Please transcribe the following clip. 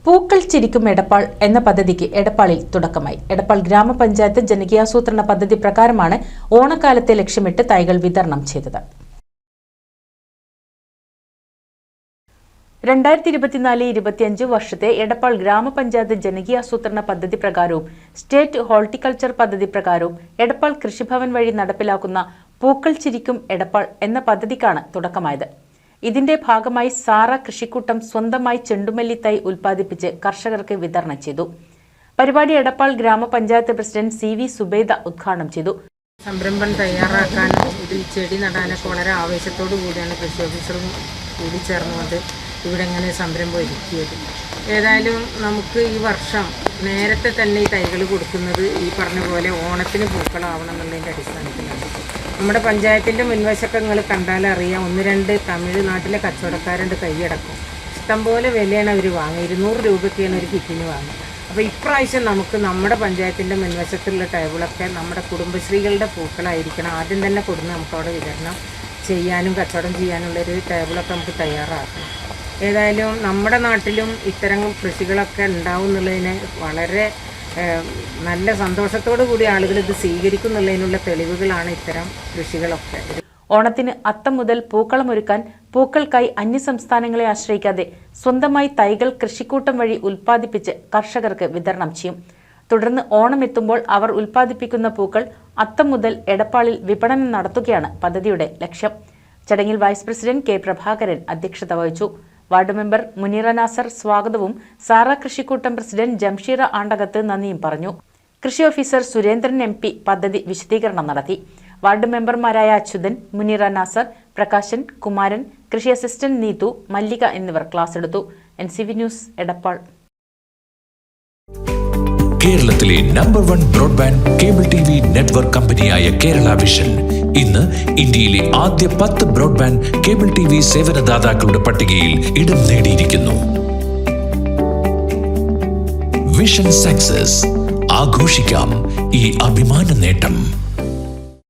പൂക്കൾ ചിരിക്കും എടപ്പാൾ എന്ന പദ്ധതിക്ക് എടപ്പാളിൽ തുടക്കമായി. എടപ്പാൾ ഗ്രാമപഞ്ചായത്ത് ജനകീയാസൂത്രണ പദ്ധതി പ്രകാരമാണ് ഓണക്കാലത്തെ ലക്ഷ്യമിട്ട് തൈകൾ വിതരണം ചെയ്തത്. 2024-25 വർഷത്തെ എടപ്പാൾ ഗ്രാമപഞ്ചായത്ത് ജനകീയാസൂത്രണ പദ്ധതി പ്രകാരവും സ്റ്റേറ്റ് ഹോർട്ടിക്കൾച്ചർ പദ്ധതി പ്രകാരവും എടപ്പാൾ കൃഷിഭവൻ വഴി നടപ്പിലാക്കുന്ന പൂക്കൾ ചിരിക്കും എടപ്പാൾ എന്ന പദ്ധതിക്കാണ് തുടക്കമായത്. ഇതിന്റെ ഭാഗമായി സാറ കൃഷിക്കൂട്ടം സ്വന്തമായി ചെണ്ടുമല്ലി തൈ ഉൽപ്പാദിപ്പിച്ച് കർഷകർക്ക് വിതരണം ചെയ്തു. പരിപാടി എടപ്പാൾ ഗ്രാമപഞ്ചായത്ത് പ്രസിഡന്റ് CV സുബൈദ ഉദ്ഘാടനം ചെയ്തു. സംരംഭം തയ്യാറാക്കാനും ഇതിൽ ചെടി നടാനൊക്കെ വളരെ ആവേശത്തോടു കൂടിയാണ് കൃഷി ഓഫീസറും കൂടി ചേർന്നുകൊണ്ട് ഇവിടെ ഇങ്ങനെ സംരംഭം ഒരുക്കിയത്. ഏതായാലും നമുക്ക് ഈ വർഷം നേരത്തെ തന്നെ ഈ തൈകൾ കൊടുക്കുന്നത് ഈ പറഞ്ഞ പോലെ ഓണത്തിന് പൂക്കളാവണം എന്നുള്ളതിൻ്റെ അടിസ്ഥാനത്തിലാണ്. നമ്മുടെ പഞ്ചായത്തിൻ്റെ മുൻവശമൊക്കെ നിങ്ങൾ കണ്ടാലറിയാം, 1-2 തമിഴ്നാട്ടിലെ കച്ചവടക്കാരുണ്ട് കൈയടക്കും. ഇഷ്ടംപോലെ വിലയാണ് അവർ വാങ്ങുക, 200 രൂപയ്ക്കാണ് ഒരു കിറ്റിന് വാങ്ങുക. അപ്പോൾ ഇപ്രാവശ്യം നമുക്ക് നമ്മുടെ പഞ്ചായത്തിൻ്റെ മുൻവശത്തുള്ള ടേബിളൊക്കെ നമ്മുടെ കുടുംബശ്രീകളുടെ പൂക്കളായിരിക്കണം. ആദ്യം തന്നെ കൊടുന്ന് നമുക്ക് അവിടെ വിതരണം ചെയ്യാനും കച്ചവടം ചെയ്യാനുള്ളൊരു ടേബിളൊക്കെ നമുക്ക് തയ്യാറാക്കണം. ഏതായാലും നമ്മുടെ നാട്ടിലും ഇത്തരം കൃഷികളൊക്കെ ഉണ്ടാവും എന്നുള്ളതിന് വളരെ നല്ല സന്തോഷത്തോടു കൂടി ആളുകൾ ഇത് സ്വീകരിക്കും എന്നുള്ളതിനുള്ള തെളിവുകളാണ് ഇത്തരം കൃഷികളൊക്കെ. ഓണത്തിന് അത്തം മുതൽ പൂക്കളമൊരുക്കാൻ പൂക്കൾക്കായി അന്യസംസ്ഥാനങ്ങളെ ആശ്രയിക്കാതെ സ്വന്തമായി തൈകൾ കൃഷിക്കൂട്ടം വഴി ഉൽപ്പാദിപ്പിച്ച് കർഷകർക്ക് വിതരണം ചെയ്യും. തുടർന്ന് ഓണം എത്തുമ്പോൾ അവർ ഉൽപ്പാദിപ്പിക്കുന്ന പൂക്കൾ അത്തം മുതൽ എടപ്പാളിൽ വിപണനം നടത്തുകയാണ് പദ്ധതിയുടെ ലക്ഷ്യം. ചടങ്ങിൽ വൈസ് പ്രസിഡന്റ് K പ്രഭാകരൻ അധ്യക്ഷത വഹിച്ചു. വാർഡ് മെമ്പർ മുനീറ നാസർ സ്വാഗതവും സാറ കൃഷിക്കൂട്ടം പ്രസിഡന്റ് ജംഷീറ ആണ്ടകത്ത് നന്ദിയും പറഞ്ഞു. കൃഷി ഓഫീസർ സുരേന്ദ്രൻ MP പദ്ധതി വിശദീകരണം നടത്തി. വാർഡ് മെമ്പർമാരായ അച്യുതൻ, മുനീറ നാസർ, പ്രകാശൻ, കുമാരൻ, കൃഷി അസിസ്റ്റന്റ് നീതു, മല്ലിക എന്നിവർ ക്ലാസ് എടുത്തു. NCV news Edappal. കേരളത്തിലെ number 1 broadband cable TV network കമ്പനിയായ കേരള വിഷൻ ഇന്ന് ഇന്ത്യയിലെ ആദ്യ 10 ബ്രോഡ്ബാൻഡ് കേബിൾ TV സേവനദാതാക്കളുടെ പട്ടികയിൽ ഇടം നേടിയിരിക്കുന്നു. വിഷൻ സക്സസ് ആഘോഷിക്കാം ഈ അഭിമാന നേട്ടം.